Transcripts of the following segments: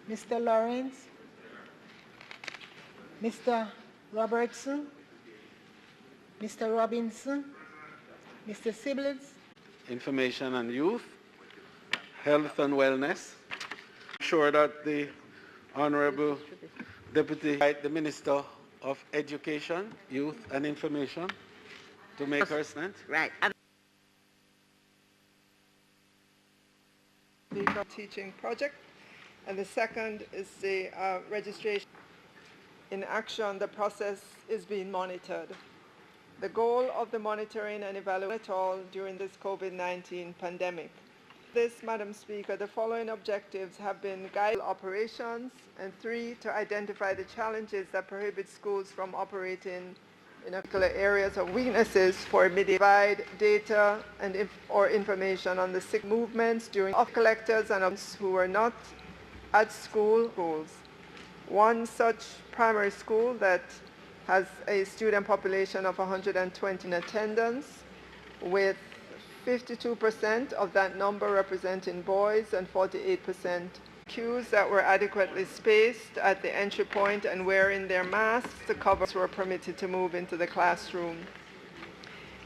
Mr. Lawrence, Mr. Robertson, Mr. Robinson, Mr. Siblings. Information and youth, health and wellness. I'm sure that the Honorable Deputy, the Minister of Education, Youth and Information to make her statement. Right. Teaching project, and the second is the registration. In action, the process is being monitored. The goal of the monitoring and evaluation at all during this COVID-19 pandemic. This, Madam Speaker, the following objectives have been guide operations, and 3, to identify the challenges that prohibit schools from operating in particular areas of weaknesses for provide data and or information on the sick movements during collectors and others who were not at schools. One such primary school that has a student population of 120 in attendance, with 52% of that number representing boys and 48% queues that were adequately spaced at the entry point and wearing their masks. The covers were permitted to move into the classroom.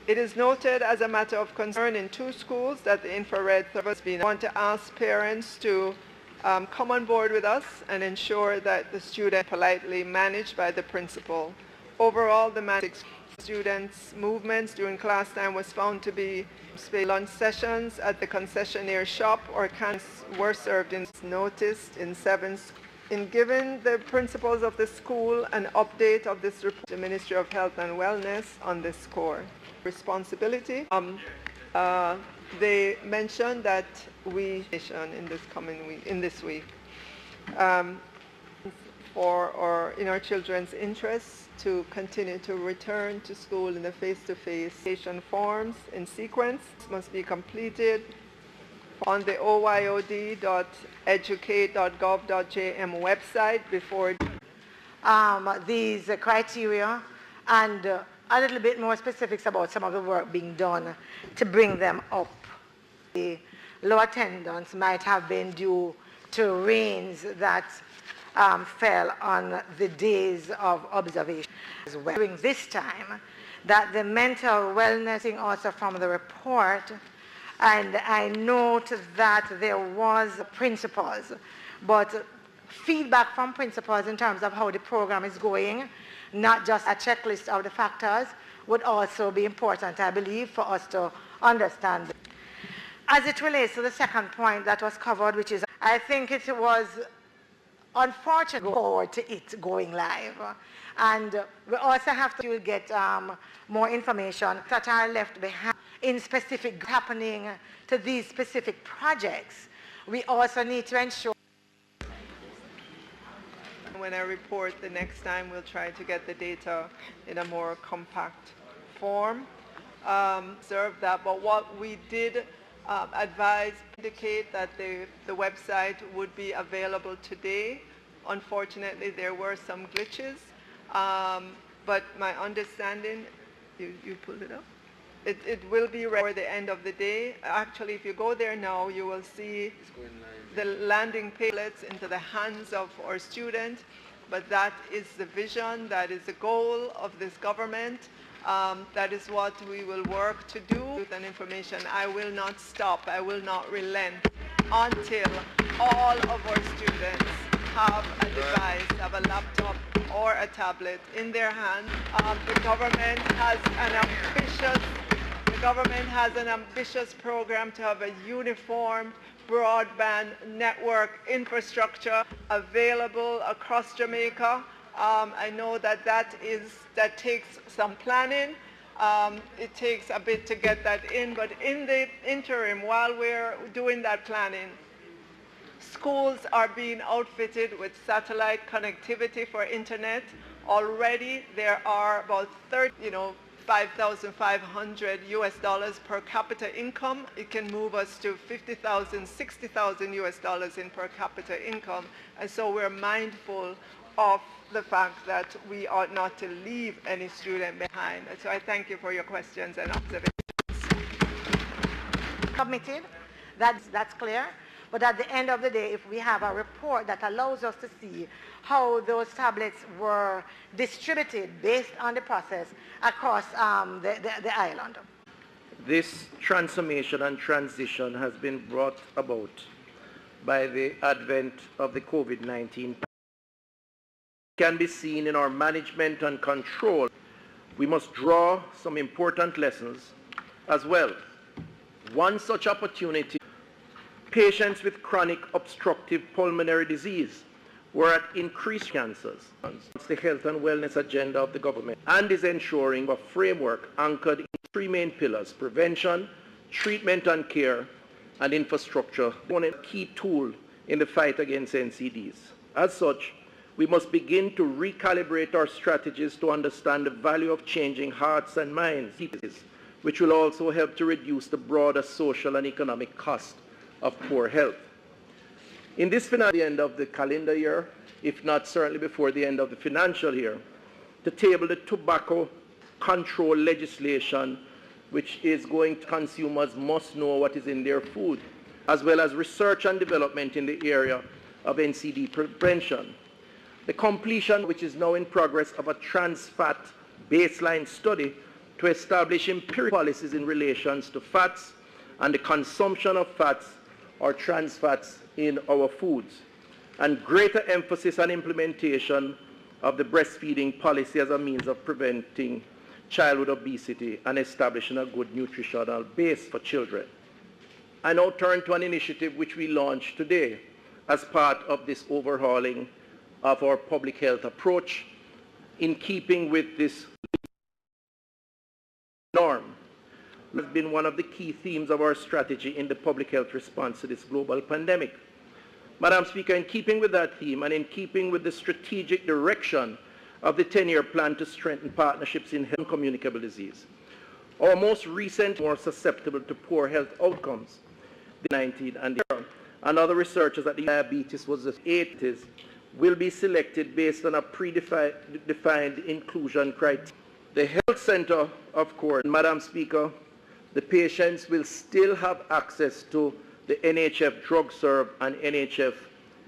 It is noted as a matter of concern in 2 schools that the infrared service being. I want to ask parents to come on board with us and ensure that the student politely managed by the principal. Overall, the students' movements during class time was found to be lunch sessions at the concessionaire shop or cans were served in noticed in 7. In giving the principals of the school an update of this report, the Ministry of Health and Wellness on this score. Responsibility. They mentioned that we in this week in our children's interests to continue to return to school in the face-to-face education forms in sequence must be completed on the oyod.educate.gov.jm website before these criteria and a little bit more specifics about some of the work being done to bring them up. The low attendance might have been due to rains that fell on the days of observation as well. During this time, that the mental wellness also from the report, and I note that there was principals, but feedback from principals in terms of how the program is going, not just a checklist of the factors, would also be important, I believe, for us to understand. As it relates to the second point that was covered, which is, I think it was unfortunate to go forward to it going live. And we also have to get more information that are left behind in specific happening to these specific projects. We also need to ensure. When I report the next time, we'll try to get the data in a more compact form. Observe that, but what we did advise indicate that the website would be available today. Unfortunately, there were some glitches, but my understanding, you pulled it up? It will be ready for the end of the day. Actually, if you go there now, you will see the landing pages into the hands of our students, but that is the vision, that is the goal of this government. That is what we will work to do with an information. I will not stop, I will not relent until all of our students have a device, have a laptop or a tablet in their hand. The government has an ambitious program to have a uniform broadband network infrastructure available across Jamaica. I know that takes some planning. It takes a bit to get that in, but in the interim, while we're doing that planning, schools are being outfitted with satellite connectivity for internet. Already there are about $5,500 US per capita income. It can move us to $50,000, $60,000 US in per capita income. And so we're mindful of the fact that we ought not to leave any student behind. And so I thank you for your questions and observations. Submitted, that's clear. But at the end of the day, if we have a report that allows us to see how those tablets were distributed based on the process across the island. This transformation and transition has been brought about by the advent of the COVID-19. Can be seen in our management and control. We must draw some important lessons as well. One such opportunity, patients with chronic obstructive pulmonary disease were at increased cancers. It's the health and wellness agenda of the government and is ensuring a framework anchored in three main pillars: prevention, treatment and care, and infrastructure. One key tool in the fight against NCDs. As such, we must begin to recalibrate our strategies to understand the value of changing hearts and minds, which will also help to reduce the broader social and economic cost of poor health. In this the end of the calendar year, if not certainly before the end of the financial year, to table the tobacco control legislation, which is going to consumers must know what is in their food, as well as research and development in the area of NCD prevention. The completion, which is now in progress, of a trans fat baseline study to establish empirical policies in relation to fats and the consumption of fats or trans fats in our foods, and greater emphasis on implementation of the breastfeeding policy as a means of preventing childhood obesity and establishing a good nutritional base for children. I now turn to an initiative which we launched today as part of this overhauling of our public health approach in keeping with this norm. It has been one of the key themes of our strategy in the public health response to this global pandemic. Madam Speaker, in keeping with that theme and in keeping with the strategic direction of the 10-year plan to strengthen partnerships in health and communicable disease, our most recent, more susceptible to poor health outcomes, the 19 and other researchers at the diabetes was the 80s, will be selected based on a predefined inclusion criteria. The health center, of course, Madam Speaker, the patients will still have access to the NHF Drug Serve and NHF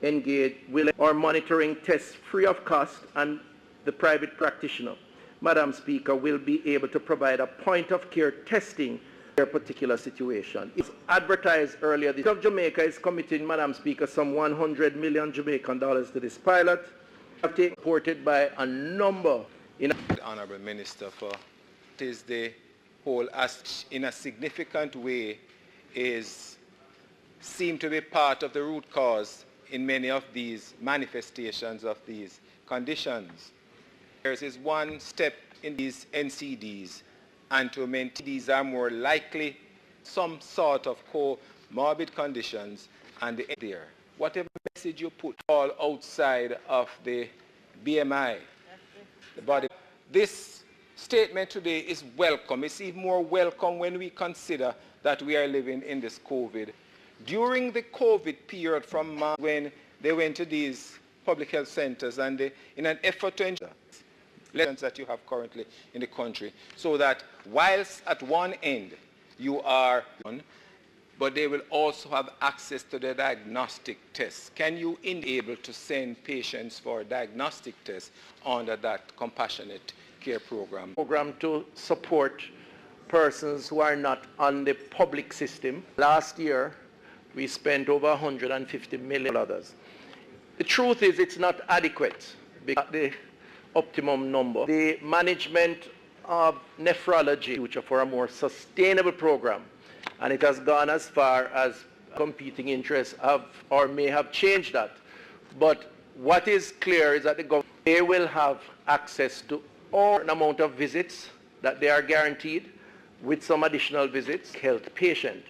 Engage are monitoring tests free of cost, and the private practitioner, Madam Speaker, will be able to provide a point-of-care testing in their particular situation. It's advertised earlier. The state of Jamaica is committing, Madam Speaker, some 100 million Jamaican dollars to this pilot, supported by a number. The Honourable Minister for is the whole aspect in a significant way seem to be part of the root cause in many of these manifestations of these conditions. There is one step in these NCDs, and to maintain these are more likely some sort of comorbid conditions and there. Whatever message you put all outside of the BMI, the body. This statement today is welcome. It's even more welcome when we consider that we are living in this COVID. During the COVID period from March, when they went to these public health centers and in an effort to ensure lessons that you have currently in the country, so that whilst at one end you are, but they will also have access to the diagnostic tests. Can you enable to send patients for diagnostic tests under that compassionate care program? Program to support persons who are not on the public system. Last year, we spent over $150 million. The truth is it's not adequate because the optimum number. The management of nephrology future for a more sustainable program, and it has gone as far as competing interests have or may have changed that. But what is clear is that the government, they will have access to all an amount of visits that they are guaranteed, with some additional visits, health patient,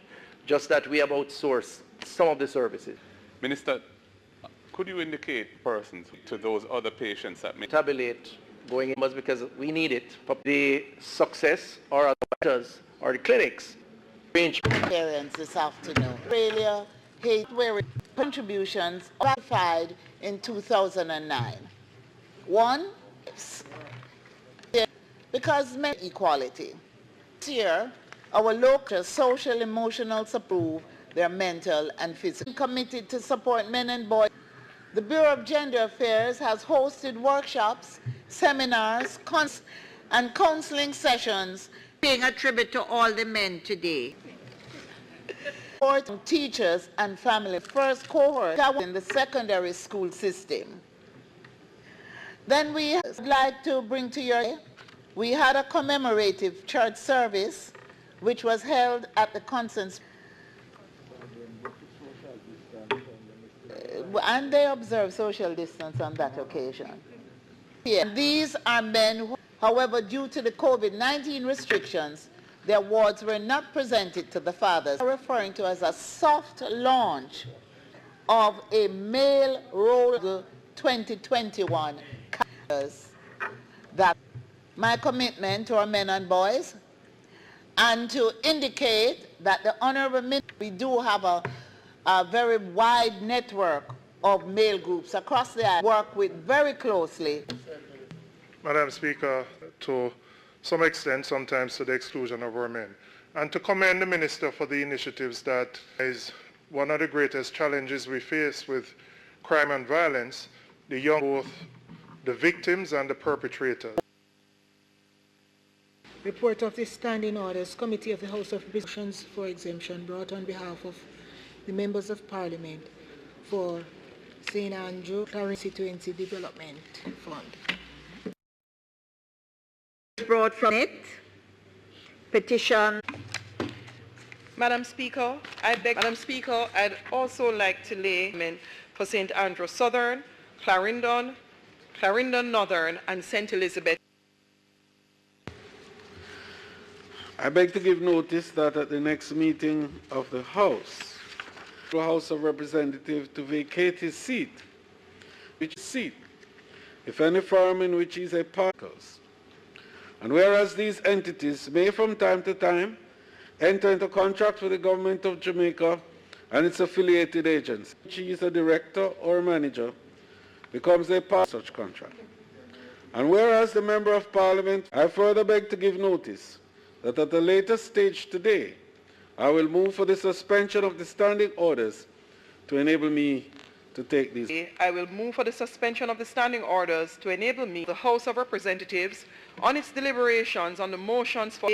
just that we have outsourced some of the services. Minister, could you indicate persons to those other patients that may tabulate going in because we need it for the success or others or the clinics. Experience this afternoon. Australia, Haiti, where contributions ratified in 2009. One, because equality. This year, our local social emotional support their mental and physical. Committed to support men and boys. The Bureau of Gender Affairs has hosted workshops, seminars, and counseling sessions, paying a tribute to all the men today. Teachers and family, first cohort in the secondary school system. Then we would like to bring to your, we had a commemorative church service which was held at the Constance, and they observed social distance on that occasion. Yeah. These are men who, however, due to the COVID-19 restrictions, the awards were not presented to the fathers. Referring to as a soft launch of a male role 2021. That my commitment to our men and boys, and to indicate that the Honorable Minister, we do have a very wide network of male groups across the island, work with very closely. Madam Speaker, to some extent, sometimes to the exclusion of our men, and to commend the Minister for the initiatives that is one of the greatest challenges we face with crime and violence, the young, both the victims and the perpetrators. Report of the Standing Orders Committee of the House of Representatives for exemption brought on behalf of the Members of Parliament for St. Andrew Constituency Development Fund. Brought from it, petition. Madam Speaker, I'd also like to lay for St. Andrew Southern, Clarendon Northern, and St. Elizabeth. I beg to give notice that at the next meeting of the House of Representatives to vacate his seat, if any firm in which he is a part of. And whereas these entities may from time to time enter into contract with the government of Jamaica and its affiliated agents, which he is a director or a manager, becomes a part of such contract. And whereas the Member of Parliament, I further beg to give notice that at a later stage today, I will move for the suspension of the standing orders to enable me to take these. I will move for the suspension of the standing orders to enable me, the House of Representatives, on its deliberations on the motions for...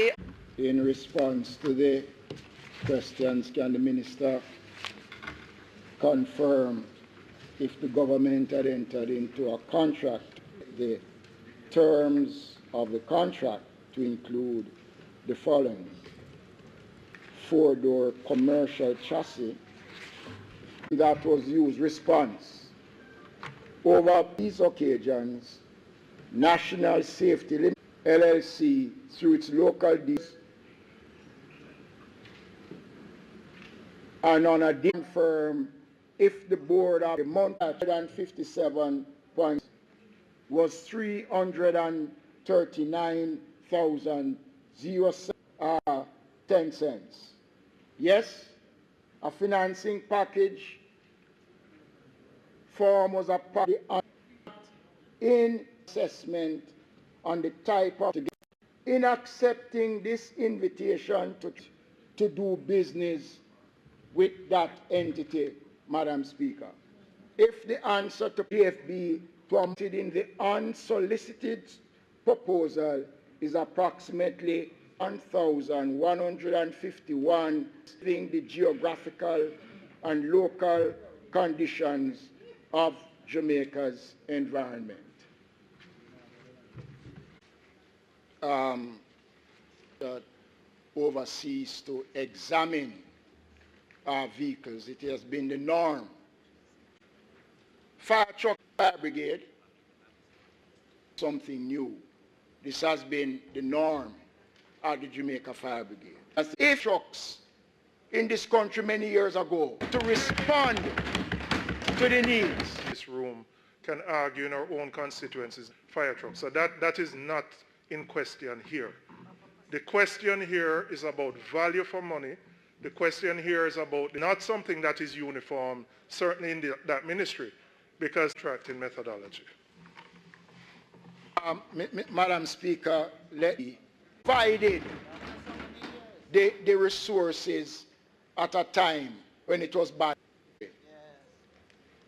In response to the questions, can the Minister confirm if the government had entered into a contract, the terms of the contract to include the following: four-door commercial chassis that was used. Response: over these occasions, National Safety Limited LLC, through its local deeds, and on a different firm, if the board of the month 157 points was 339,010 cents. Yes, a financing package form was a part in assessment on the type of, in accepting this invitation to do business with that entity, Madam Speaker. If the answer to PFB prompted in the unsolicited proposal is approximately 1,151, the geographical and local conditions of Jamaica's environment. That overseas to examine our vehicles. It has been the norm. Fire truck, fire brigade, something new. This has been the norm at the Jamaica Fire Brigade. As if trucks in this country many years ago to respond to the needs. This room can argue in our own constituencies, fire trucks. So that is not in question here. The question here is about value for money. The question here is about not something that is uniform, certainly in that ministry, because contracting methodology. Madam Speaker, let me provide the resources at a time when it was bad.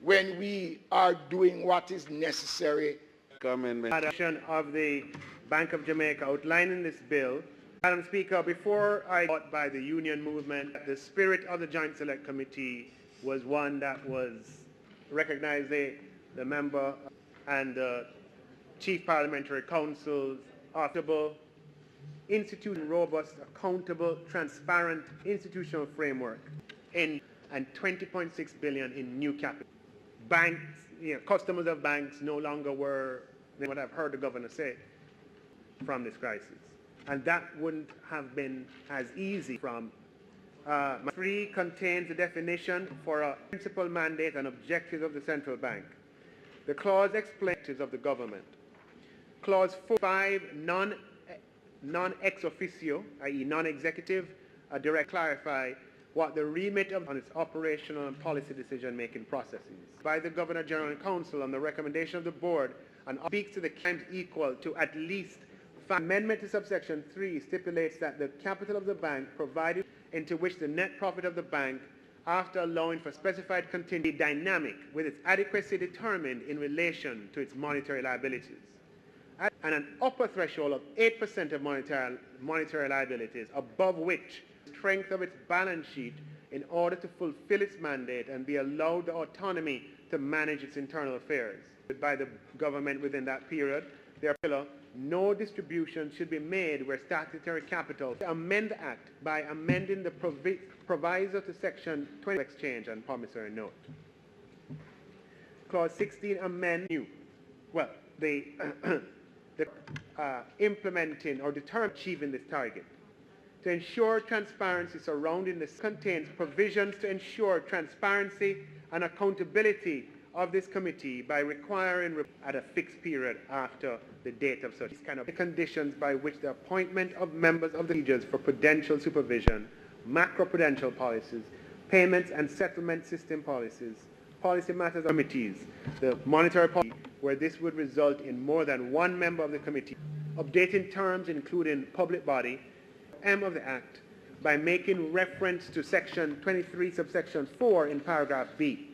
When we are doing what is necessary. Adoption of the Bank of Jamaica outlined in this bill. Madam Speaker, before I got by the union movement, the spirit of the Joint Select Committee was one that was recognized the member and the Chief Parliamentary Council's affordable, robust, accountable, transparent institutional framework and 20.6 billion in new capital. Banks, customers of banks no longer were what I've heard the governor say from this crisis. And that wouldn't have been as easy from 3 contains a definition for a principal mandate and objectives of the central bank. The clause explains of the government. Clause 5, non-ex officio, i.e. non-executive, direct clarify what the remit of on its operational and policy decision-making processes. By the Governor General and Council on the recommendation of the board and speaks to the claims equal to at least 5. Amendment to subsection 3 stipulates that the capital of the bank provided into which the net profit of the bank after allowing for specified contingency dynamic with its adequacy determined in relation to its monetary liabilities. And an upper threshold of 8% of monetary liabilities, above which the strength of its balance sheet in order to fulfill its mandate and be allowed the autonomy to manage its internal affairs. By the government within that period, therefore, no distribution should be made where statutory capital to amend the Act by amending the proviso to Section 20 Exchange and Promissory Note. Clause 16 amend new. Well, the implementing or determining achieving this target. To ensure transparency surrounding this contains provisions to ensure transparency and accountability of this committee by requiring at a fixed period after the date of such kind of conditions by which the appointment of members of the procedures for prudential supervision, macroprudential policies, payments and settlement system policies, policy matters committees, the monetary policy, where this would result in more than one member of the committee, updating terms including public body, M of the Act, by making reference to Section 23, subsection 4 in paragraph B,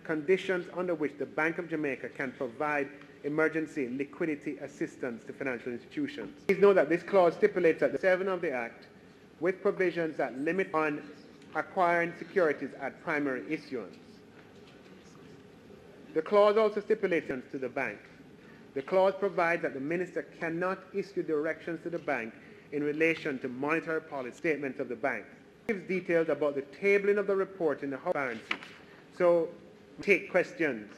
conditions under which the Bank of Jamaica can provide emergency liquidity assistance to financial institutions. Please note that this clause stipulates that the 7 of the Act, with provisions that limit on acquiring securities at primary issuance. The clause also stipulates to the bank. The clause provides that the minister cannot issue directions to the bank in relation to monetary policy statements of the bank. It gives details about the tabling of the report in the House Currency. So take questions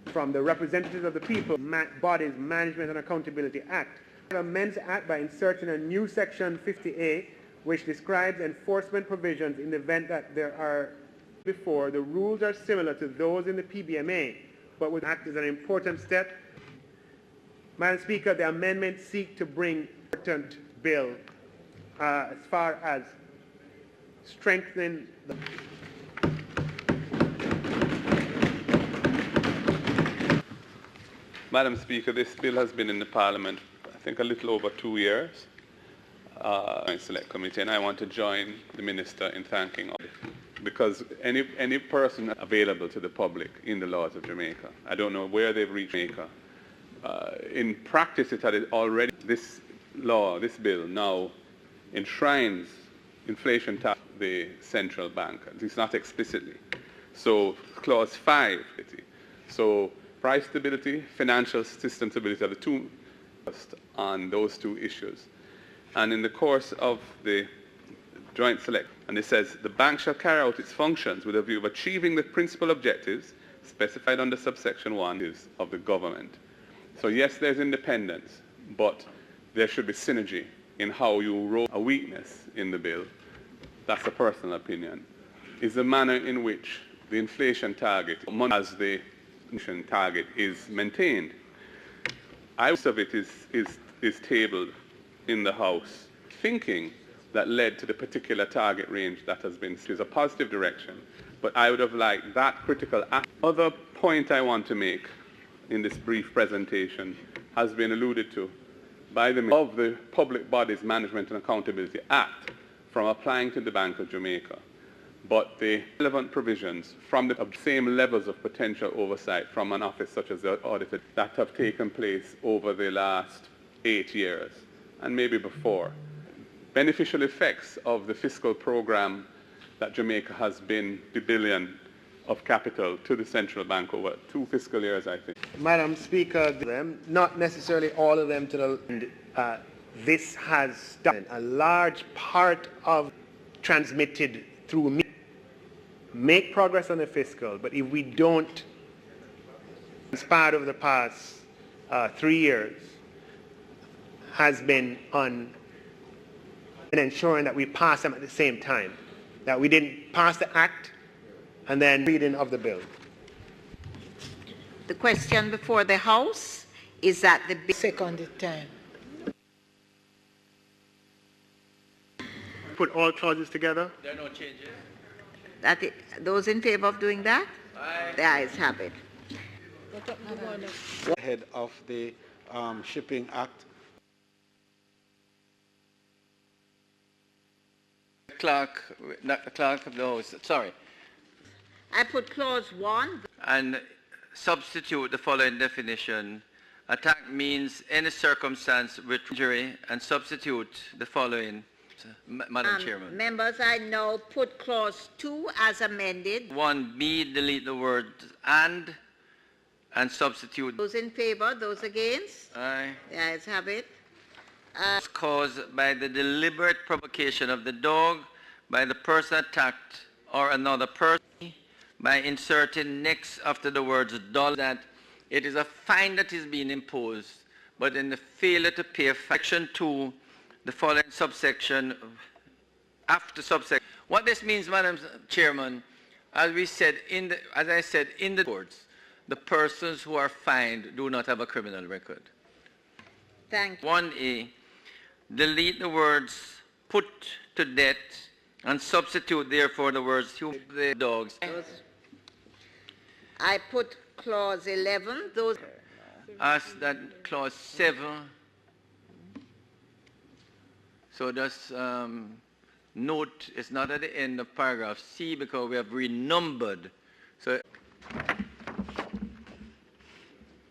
from the representatives of the people, Bodies Management and Accountability Act. It amends the Act by inserting a new section 50A which describes enforcement provisions in the event that there are before. The rules are similar to those in the PBMA, but would act as an important step. Madam Speaker, the amendments seek to bring important bill as far as strengthening the Madam Speaker, this bill has been in the Parliament, I think, a little over 2 years. Select Committee, and I want to join the Minister in thanking all, because any person available to the public in the laws of Jamaica, I don't know where they've reached Jamaica. In practice, it had already, this law, this bill now enshrines inflation tax the central bank. It's not explicitly. So clause 5, so price stability, financial system stability are the two on those two issues. And in the course of the joint select, and it says, the bank shall carry out its functions with a view of achieving the principal objectives specified under subsection 1 of the government. So yes, there's independence, but there should be synergy in how you roll. A weakness in the bill, that's a personal opinion, is the manner in which the inflation target, as the inflation target is maintained. Most of it is tabled in the House, thinking that led to the particular target range that has been, is a positive direction, but I would have liked that critical aspect. Other point I want to make in this brief presentation has been alluded to by the Minister of the Public Bodies Management and Accountability Act from applying to the Bank of Jamaica. but the relevant provisions from the same levels of potential oversight from an office such as the auditor that have taken place over the last 8 years and maybe before. Beneficial effects of the fiscal program that Jamaica has been the billion of capital to the central bank over 2 fiscal years, I think. Madam Speaker, them, not necessarily all of them to the this has done a large part of transmitted through me. Make progress on the fiscal, but if we don't, as part of the past 3 years, has been on ensuring that we pass them at the same time, that we didn't pass the act and then reading of the bill. The question before the House is that the Second time. Put all clauses together. There are no changes. Those in favor of doing that? Aye. The ayes have it. Head of the Shipping Act. Not the clerk of the House, sorry. I put clause 1. And substitute the following definition. Attack means any circumstance with injury, and substitute the following. Madam Chairman. Members, I now put clause 2 as amended. 1B, delete the word and substitute. Those in favor, those against? Aye. The ayes have it. Caused by the deliberate provocation of the dog, by the person attacked or another person, by inserting next after the words dollar, that it is a fine that is being imposed, but in the failure to pay Section 2, the following subsection, after subsection. What this means, Madam Chairman, as I said in the words, the persons who are fined do not have a criminal record. Thank you. 1A, delete the words put to death and substitute therefore the words the dogs. I put clause 11. Those. Ask that clause 7. So just note it's not at the end of paragraph C because we have renumbered. So,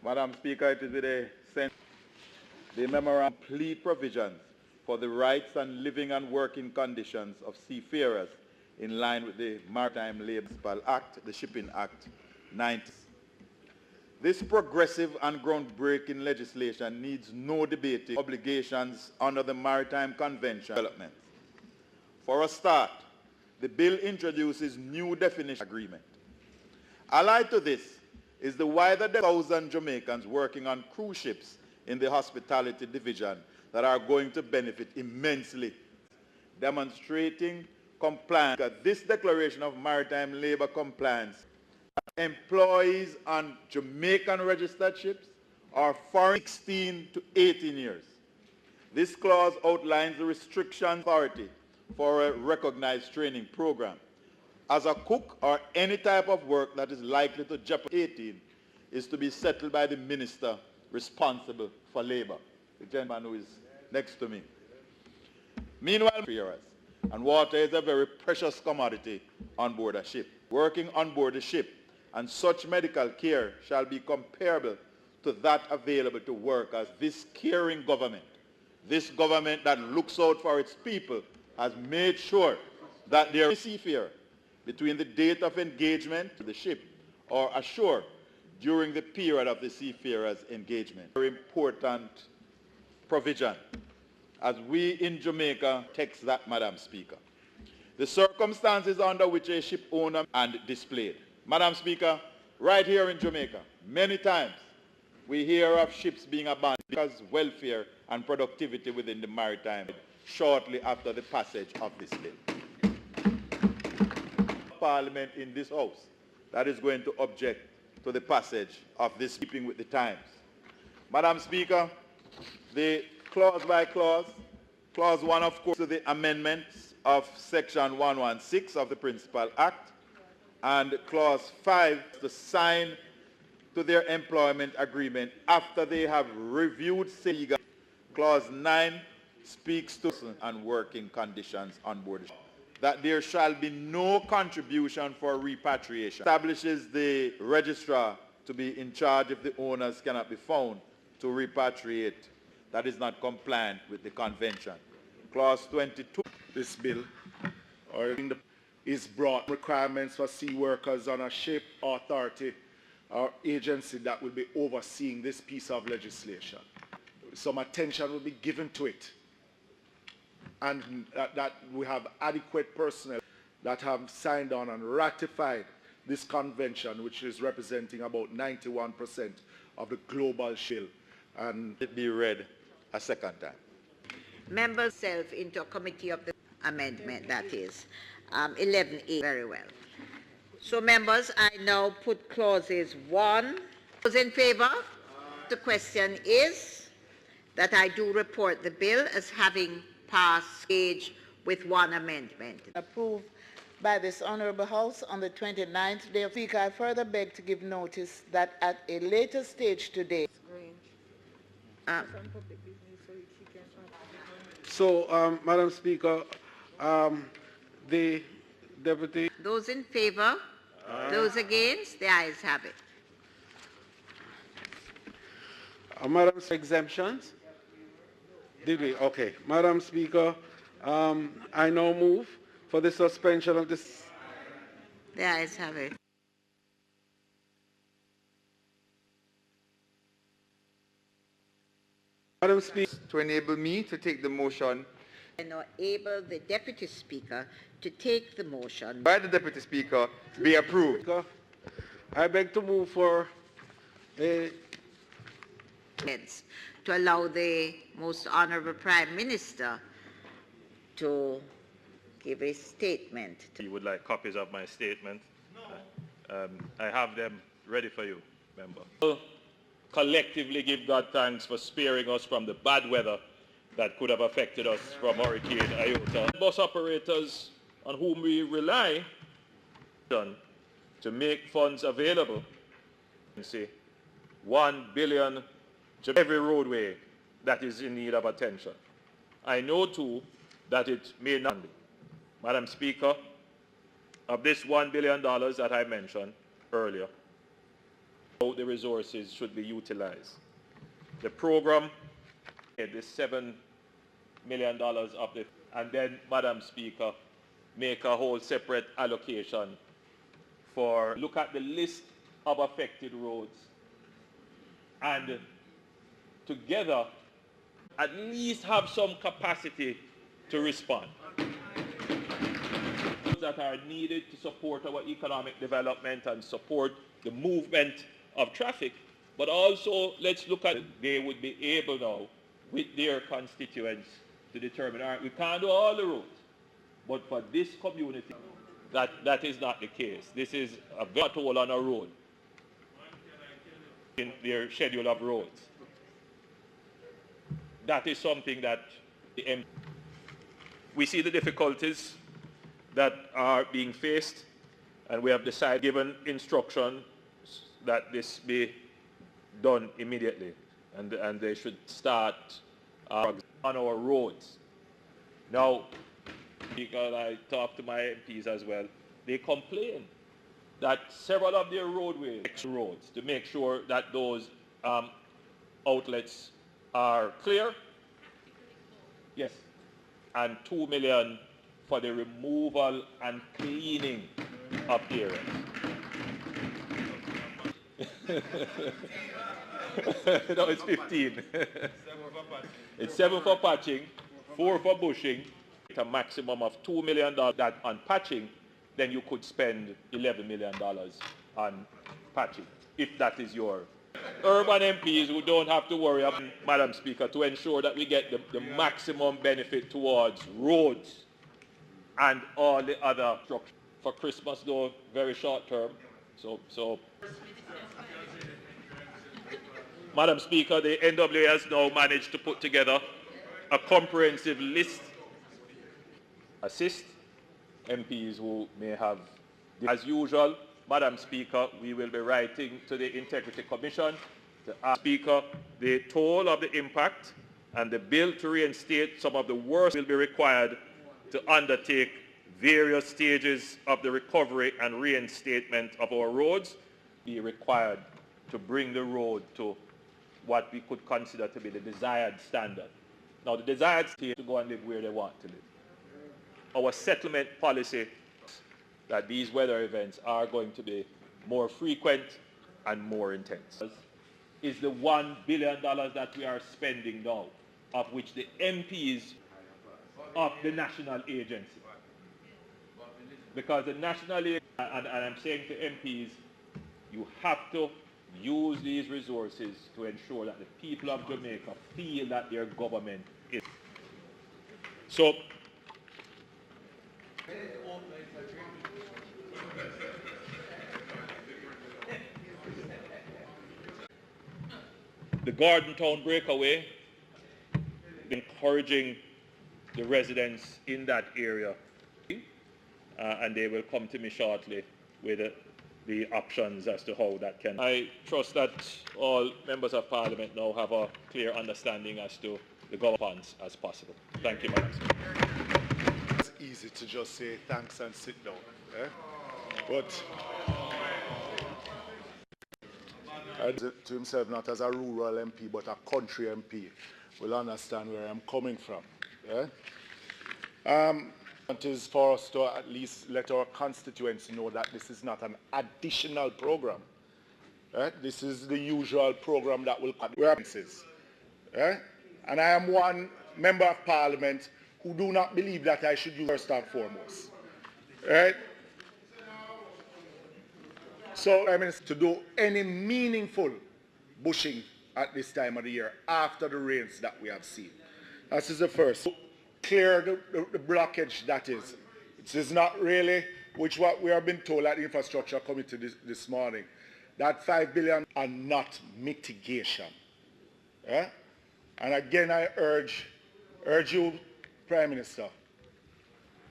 Madam Speaker, it is with a sense the memorandum complete provisions for the rights and living and working conditions of seafarers in line with the Maritime Labour Act, the Shipping Act 90. This progressive and groundbreaking legislation needs no debating obligations under the Maritime Convention development. For a start, the bill introduces new definition agreement. Allied to this is the wider 1,000 Jamaicans working on cruise ships in the hospitality division that are going to benefit immensely, demonstrating compliance. This declaration of maritime labor compliance employees on Jamaican registered ships are foreign 16 to 18 years. This clause outlines the restriction authority for a recognized training program. As a cook or any type of work that is likely to jeopardize 18 is to be settled by the minister responsible for labor, the gentleman who is next to me. Meanwhile, and water is a very precious commodity on board a ship. Working on board a ship and such medical care shall be comparable to that available to workers. This caring government, this government that looks out for its people, has made sure that there is seafarer between the date of engagement to the ship or ashore during the period of the seafarer's engagement. Very important provision as we in Jamaica text that, Madam Speaker. The circumstances under which a ship owner and displayed. Madam Speaker, right here in Jamaica, many times we hear of ships being abandoned because welfare and productivity within the maritime shortly after the passage of this bill. Parliament in this House that is going to object to the passage of this keeping with the times. Madam Speaker, the clause by clause, clause 1 of course to the amendments of section 116 of the Principal Act, and clause 5 to sign to their employment agreement after they have reviewed legal. Clause 9 speaks to and working conditions on board the ship. that there shall be no contribution for repatriation. Establishes the registrar to be in charge if the owners cannot be found to repatriate. That is not compliant with the convention. Clause 22. This bill is brought requirements for sea workers on a ship, authority, or agency that will be overseeing this piece of legislation. Some attention will be given to it, and that we have adequate personnel that have signed on and ratified this convention, which is representing about 91% of the global shale. And it be read a second time. Members self into a committee of the amendment, that is 11A. Very well. So members, I now put clauses 1. Those in favour? The question is that I do report the bill as having passed stage with one amendment. Approved by this Honourable House on the 29th day of the week. I further beg to give notice that at a later stage today. So, Madam Speaker, the Deputy... Those in favour? Those against? The ayes have it. Madam exemptions? Did we? Okay. Madam Speaker, I now move for the suspension of this... The ayes have it. Madam Speaker, to enable me to take the motion. And enable the Deputy Speaker to take the motion. By the Deputy Speaker be approved. I beg to move for a... to allow the Most Honourable Prime Minister to give a statement. You would like copies of my statement? I have them ready for you, member. Collectively give God thanks for sparing us from the bad weather that could have affected us from Hurricane Iota. Bus operators on whom we rely to make funds available, 1 billion to every roadway that is in need of attention. I know too that it may not be. Madam Speaker, of this $1 billion that I mentioned earlier, how the resources should be utilized. The program, the $7 million of the, and then, Madam Speaker, make a whole separate allocation for, look at the list of affected roads, and together at least have some capacity to respond that are needed to support our economic development and support the movement of traffic, but also let's look at they would be able now with their constituents to determine, all right, we can't do all the roads, but for this community, that is not the case. This is a toll on a road in their schedule of roads. That is something that we see the difficulties that are being faced, and we have decided, given instruction that this be done immediately, and they should start on our roads. Now, because I talked to my MPs as well, they complain that several of their roadways, roads, to make sure that those outlets are clear. Yes, and $2 million for the removal and cleaning of areas. No, it's 15. It's 7 for patching, 4 for bushing, a maximum of $2 million that on patching, then you could spend $11 million on patching, if that is your urban MPs who don't have to worry, Madam Speaker, to ensure that we get the maximum benefit towards roads and all the other structures. For Christmas, though, very short term. So, Madam Speaker, the NWA has now managed to put together a comprehensive list, assist MPs who may have. As usual, Madam Speaker, we will be writing to the Integrity Commission to ask Speaker the toll of the impact, and the bill to reinstate some of the worst will be required to undertake various stages of the recovery and reinstatement of our roads, be required to bring the road to what we could consider to be the desired standard. Now, the desired state to go and live where they want to live. Our settlement policy that these weather events are going to be more frequent and more intense is the $1 billion that we are spending now, of which the MPs of the national agency. Because the national agency, and I'm saying to MPs, you have to use these resources to ensure that the people of Jamaica feel that their government is. So, the Garden Town breakaway, encouraging the residents in that area, and they will come to me shortly with the options as to how that can. I trust that all members of Parliament now have a clear understanding as to the government as possible. Thank you, Madam Speaker. It's easy to just say thanks and sit down. But to himself, not as a rural MP, but a country MP, will understand where I'm coming from. It is for us to at least let our constituents know that this is not an additional program. This is the usual program that will come. And I am one member of Parliament who do not believe that I should use first and foremost. So I mean, to do any meaningful bushing at this time of the year after the rains that we have seen. This is the first. Clear the blockage that is. It is not really, which what we have been told at the Infrastructure Committee this morning, that $5 billion are not mitigation. And again, I urge you, Prime Minister,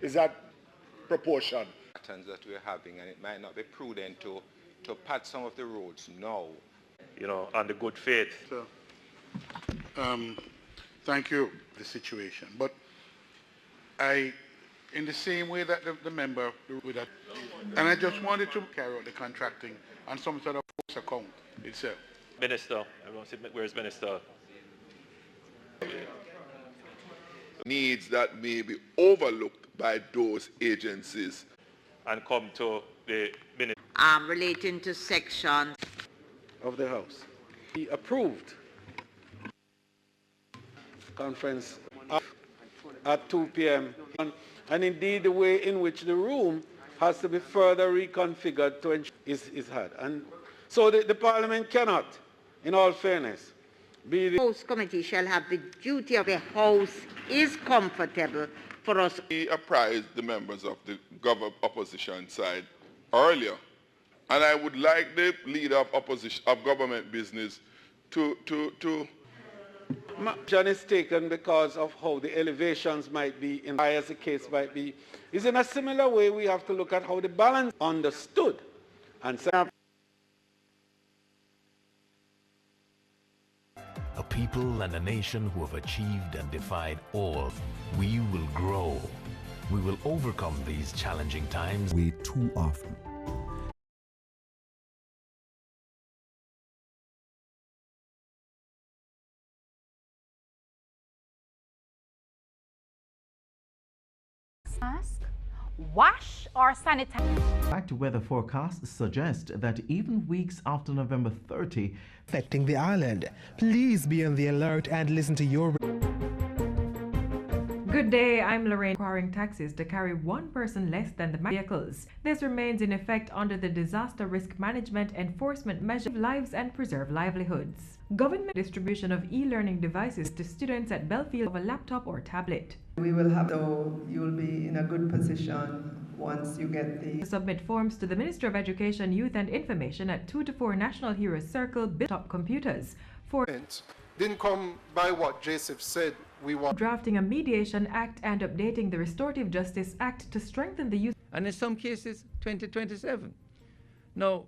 is that proportion? That we're having, and it might not be prudent to pat some of the roads now. You know, on the good faith. So, thank you, the situation. But in the same way that the member with that, and I just wanted to carry out the contracting on some sort of account itself. Minister, where's Minister? Needs that may be overlooked by those agencies. And come to the minister. Relating to section of the House. He approved conference at 2 p.m. And indeed the way in which the room has to be further reconfigured to ensure is had. And so the Parliament cannot, in all fairness, be the House Committee shall have the duty of the House is comfortable for us. We apprised the members of the opposition side earlier, and I would like the leader of opposition of government business to action is taken because of how the elevations might be, in as the case might be. Is in a similar way we have to look at how the balance understood and a people and a nation who have achieved and defied all. We will grow. We will overcome these challenging times. Way too often. Mask, wash or sanitize. Fact weather forecasts suggest that even weeks after November 30, affecting the island. Please be on the alert and listen to your. Good day, I'm Lorraine. Requiring taxis to carry one person less than the vehicles. This remains in effect under the Disaster Risk Management Enforcement Measure lives and preserve livelihoods. Government distribution of e-learning devices to students at Belfield of a laptop or tablet. We will have, so you'll be in a good position once you get the. Submit forms to the Minister of Education, Youth and Information at 2 to 4 National Heroes Circle, top computers. For didn't come by what Joseph said. We want drafting a Mediation Act and updating the Restorative Justice Act to strengthen the use. And in some cases, 2027. No.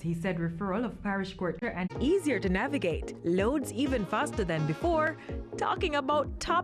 He said referral of parish court and easier to navigate, loads even faster than before, talking about top